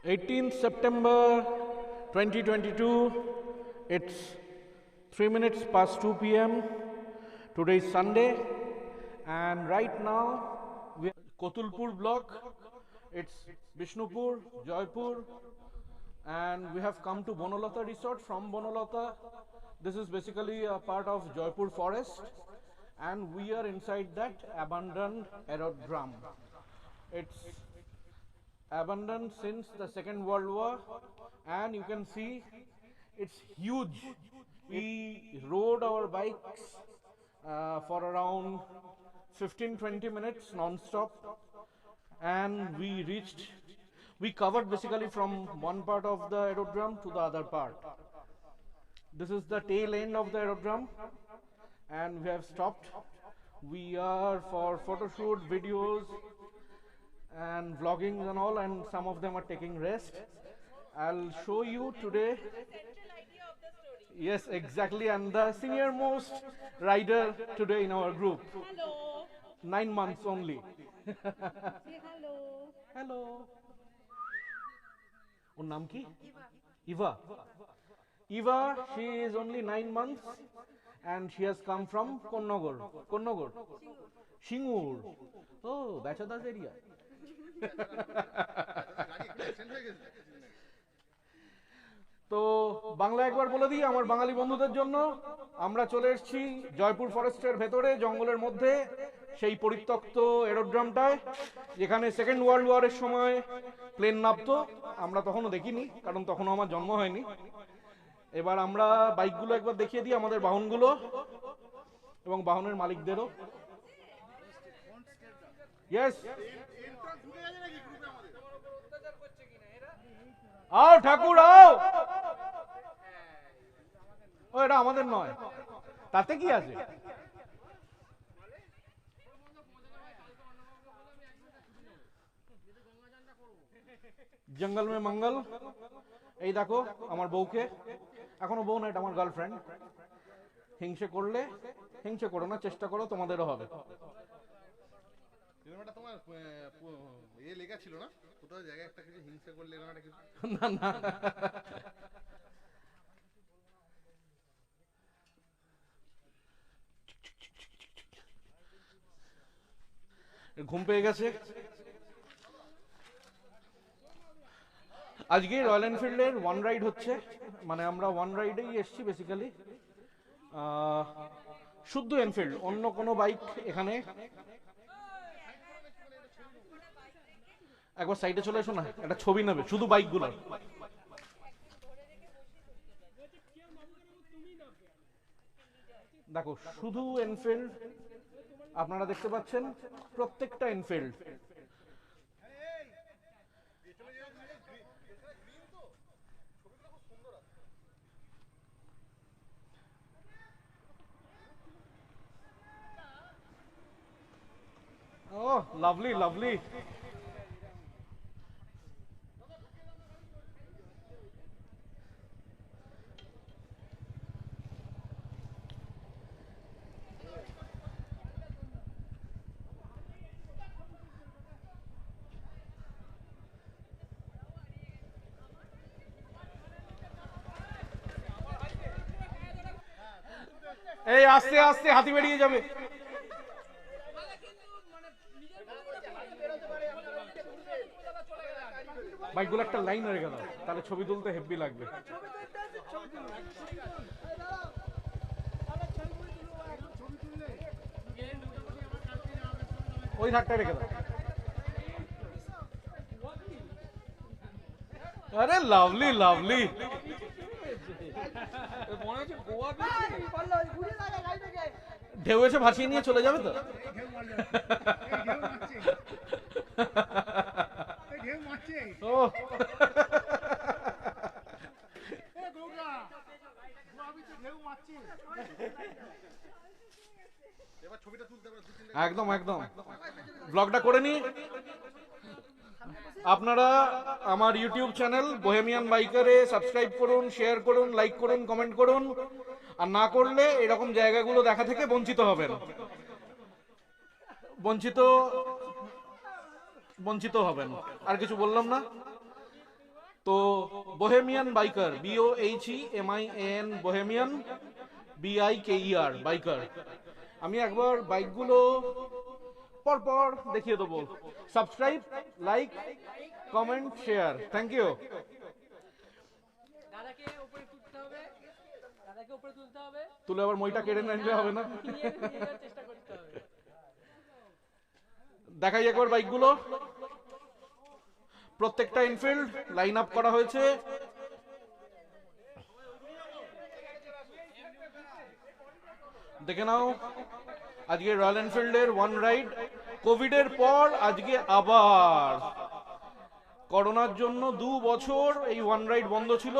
18th September 2022, it's 3 minutes past 2 p.m. Today is Sunday, and right now we are Kotulpur block. It's Bishnupur-Joypur, and we have come to Bonolota resort from Bonolota. This is basically a part of Joypur forest, and we are inside that abandoned aerodrome. It's abandoned since the Second World War, and you can see it's huge. We rode our bikes for around 15-20 minutes non-stop, and we covered basically from one part of the aerodrome to the other part. This is the tail end of the aerodrome, and we have stopped. We are for photo shoot, videos and vlogging and all, and some of them are taking rest. I'll show you today. Yes, exactly, and the senior most rider today in our group. Hello. 9 months only. Say hello. Hello. Her name ki? Eva. Eva, she is only 9 months and she has come from Konnagor. Singur. Oh, Bachada's area. তো বাংলা একবার বলে দিই আমার বাঙালি বন্ধুদের জন্য, আমরা চলে এসেছি জয়পুর ফরেস্টের ভেতরে জঙ্গলের মধ্যে সেই পরিত্যক্ত এরোড্রোমটায়, যেখানে সেকেন্ড ওয়ার্ল্ড ওয়ারের সময় প্লেন নামতো। আমরা তখনও দেখিনি, কারণ তখনও আমার জন্ম হয়নি। এবার আমরা বাইকগুলো একবার দেখিয়ে দিই, আমাদের বাহনগুলো এবং বাহনের মালিকদেরও। ইয়েস, আও ঠাকুর আও। ও এটা আমাদের নয়, তাতে কি আছে? জঙ্গল মে মঙ্গল। এই দেখো আমার বউকে, এখনো বউ না, এটা আমার গার্লফ্রেন্ড। হিংসে করলে হিংসে করো না, চেষ্টা করো, তোমাদেরও হবে। তোমার লেখা ছিল না কোথাও জায়গায় একটা কিছু হিংসা করলে না না, ঘুম পেয়ে গেছে। আজকে রয়্যাল এনফিল্ডের ওয়ান রাইড হচ্ছে, মানে আমরা ওয়ান রাইডেই এসছি বেসিক্যালি। শুদ্ধ এনফিল্ড, অন্য কোনো বাইক এখানে। একবার সাইডে চলে এসো না, একটা ছবি নেবে শুধু বাইকগুলোর। দেখো শুধু এনফিল্ড, আপনারা দেখতে পাচ্ছেন প্রত্যেকটা এনফিল্ড। Oh, lovely, lovely. এই আস্তে আস্তে হাতি বেরিয়ে যাবে। বাইকগুলো একটা লাইন হয়ে গেল, তাহলে ছবি তুলতে হেভি লাগবে। ওই ধারটা রেখে দাও। আরে লাভলি লাভলি। ঢেউ এসে ভাসিয়ে নিয়ে চলে যাবে তো। ও একদম একদম, ব্লগটা করে নি। আপনারা আমার ইউটিউব চ্যানেল বোহেমিয়ান বাইকারে সাবস্ক্রাইব করুন, শেয়ার করুন, লাইক করুন, কমেন্ট করুন। আর না করলে এরকম জায়গাগুলো দেখা থেকে বঞ্চিত হবেন, বঞ্চিত হবেন। আর কিছু বললাম না। তো bohemian biker, BOHEMIAN, bohemian, BIKER, biker. আমি একবার বাইকগুলো পরপর দেখিয়ে দেবো। Subscribe, like, comment, share. Thank you. দাদাকে উপরে তুলতে হবে, দাদাকে উপরে তুলতে হবে, তুলে আবার মইটা কেড়ে নিলে হবে না। নিয়ে যাওয়ার চেষ্টা করতে হবে। দেখাই একবার বাইকগুলো। প্রত্যেকটা এনফিল্ড লাইন আপ করা হয়েছে। দেখে নাও, আজকে রয়্যাল এনফিল্ডের ওয়ান রাইড। কোভিডের পর আজকে আবার, করোনার জন্য 2 বছর এই ওয়ান রাইড বন্ধ ছিল,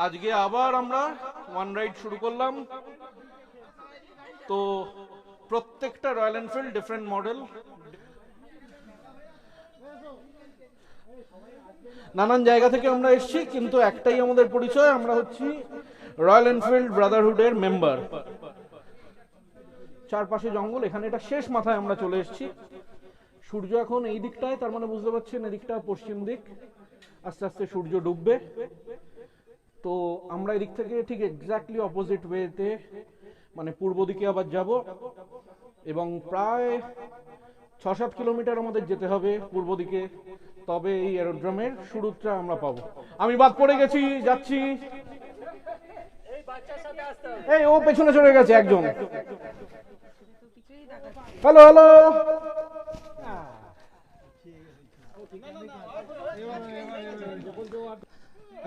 আজকে আবার আমরা ওয়ান রাইড শুরু করলাম। তো প্রত্যেকটা রয়্যাল এনফিল্ড ডিফারেন্ট মডেল, নানান জায়গা থেকে আমরা এসেছি, কিন্তু একটাই আমাদের পরিচয়, আমরা হচ্ছি রয়্যাল এনফিল্ড ব্রাদারহুডের মেম্বার। চারপাশে জঙ্গল, এখানে এটা শেষ মাথায় আমরা চলে এসেছি। সূর্য এখন এই দিকটায়, তার মানে বুঝতে পারছেন এদিকটা পশ্চিম দিক, আস্তে আস্তে সূর্য ডুববে। তো আমরা এদিক থেকে ঠিক এক্স্যাক্টলি অপোজিট ওয়েতে, মানে পূর্ব দিকে আবার যাব, এবং প্রায় 6-7 কিলোমিটার আমাদের যেতে হবে পূর্ব দিকে, তবে এই এরোড্রোমের শুরুটা আমরা পাবো। আমি বাদ পড়ে গেছি, যাচ্ছি। এই ও পেছনে চলে গেছে একজন। হ্যালো হ্যালো,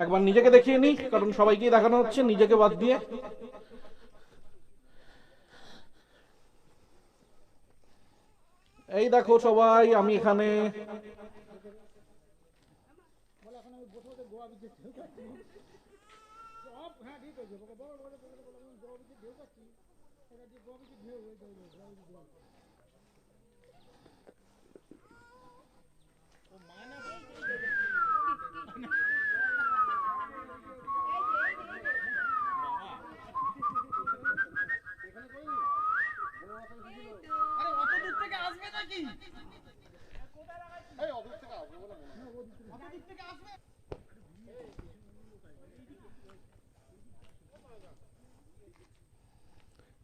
একবার নিজেকে দেখিয়ে নি, কারণ সবাইকেই দেখানো হচ্ছে, নিজেকে বাদ দিয়ে। এই দেখো সবাই, আমি এখানে।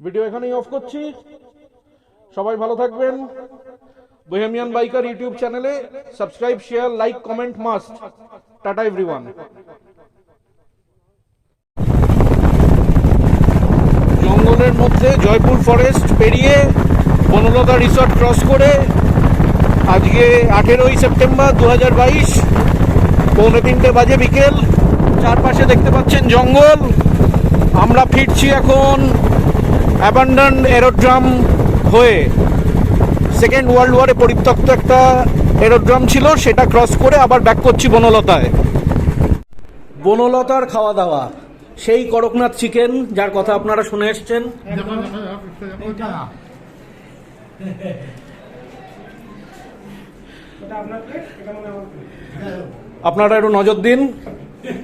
ভিডিও এখানেই অফ করছি। সবাই ভালো থাকবেন। বোহেমিয়ান বাইকার ইউটিউব চ্যানেলে subscribe, share, like, comment must. Tata everyone. জঙ্গলের মধ্যে জয়পুর ফরেস্ট পেরিয়ে বনলতা রিসর্ট ক্রস করে আজকে 18ই সেপ্টেম্বর 2022, 2:45 বাজে বিকেল। চারপাশে দেখতে পাচ্ছেন জঙ্গল। আমরা ফিরছি এখন অ্যাবান্ডন্ড এরোড্রাম হয়ে। সেকেন্ড ওয়ার্ল্ড ওয়ারে পরিত্যক্ত একটা এরোড্রাম ছিল, সেটা ক্রস করে আবার ব্যাক করছি বনলতায়। বনলতার খাওয়া দাওয়া, সেই করকনাথ চিকেন যার কথা আপনারা শুনে এসছেন। আপনারা একটু নজর দিন,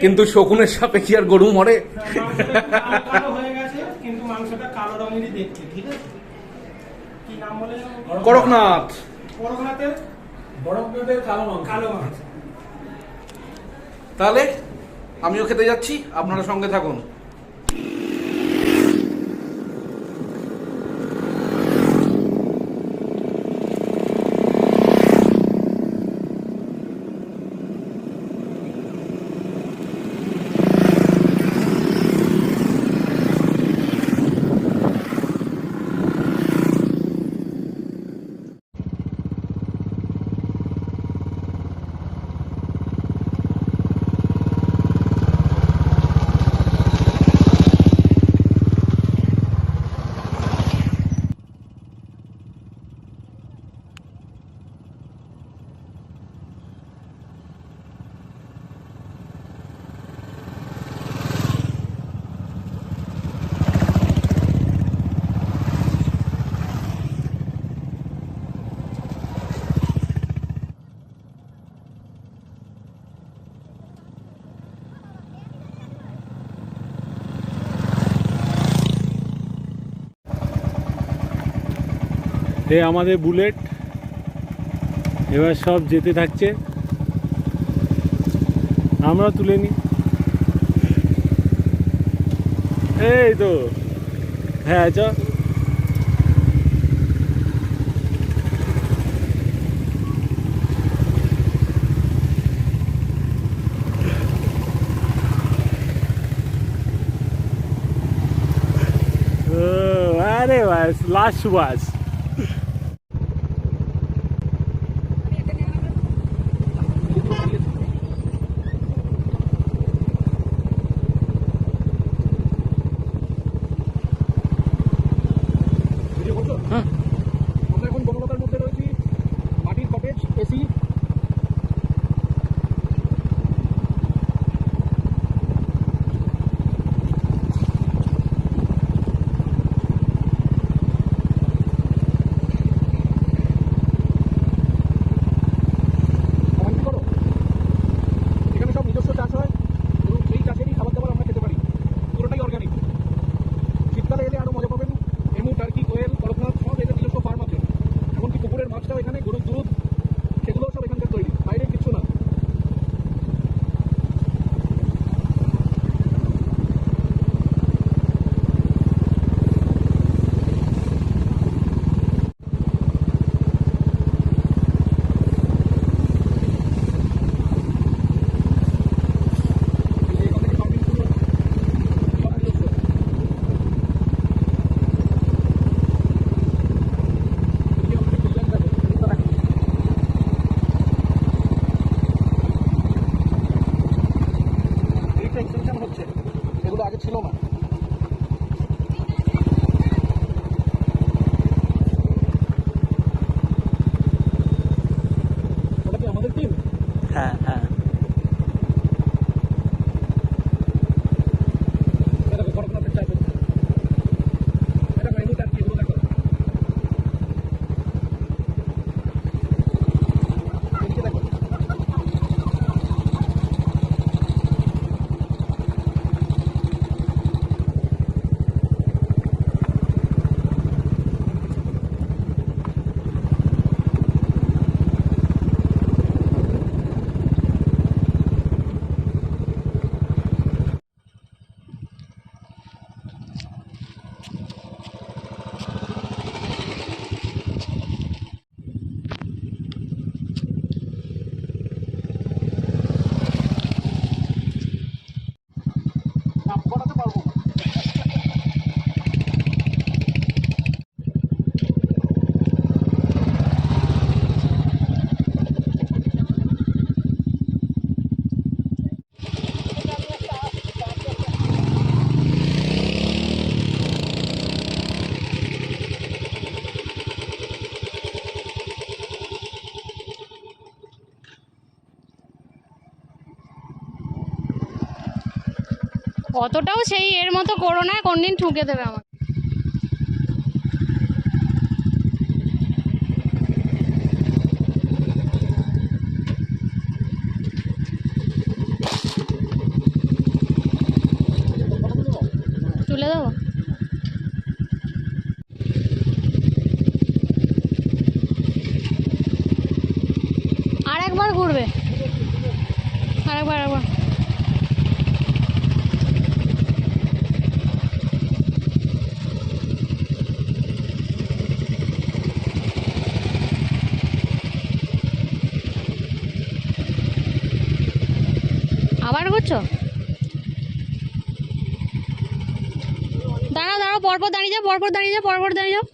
কিন্তু শকুনের সাপে কি আর গরু মরে? করকনাথ, তাহলে আমিও খেতে যাচ্ছি, আপনারা সঙ্গে থাকুন। এ আমাদের বুলেট এবার সব যেতে থাকছে। আমরা তুলে নি। এই তো হ্যাঁ চ अरे बस लास्ट सुबास আমরা এখন বনলতার মধ্যে রয়েছি, মাটির কটেজ, এসি। এখানে সব নিজস্ব চাষ হয় এবং সেই চাষেরই খাবার দাবার আমরা খেতে পারি, পুরোটাই অর্গানিক। শীতকালে এলে আরো মজা পাবেন। এমু, টার্কি, কোয়েল, করকনাথ সব এদের নিজস্ব ফার্ম আছে। এমনকি পুকুরের মাছটাও এখানে, গরুর দুধ সেগুলোও সব এখানকার তৈরি, বাইরের কিছু না। এক্সটেনশন হচ্ছে, এগুলো আগে ছিল না। ওটা কি আমাদের টিম? হ্যাঁ হ্যাঁ এটা করকনাথের চাষ হচ্ছে, এটা মেনু টার্কি, এগুলো দেখো। এদিকে দেখো, নাম করাতে পারবো না। অতটাও সেই এর মতো করো না, কোনদিন ঠুকে দেবে আমাকে। তুলে দেবো। আর একবার ঘুরবে, আরেকবার আরেকবার। আবার ঘুরছো? দাঁড়াও দাঁড়াও, পরপর দাঁড়িয়ে যাও, পরপর দাঁড়িয়ে যাও, পরপর দাঁড়িয়ে যাও।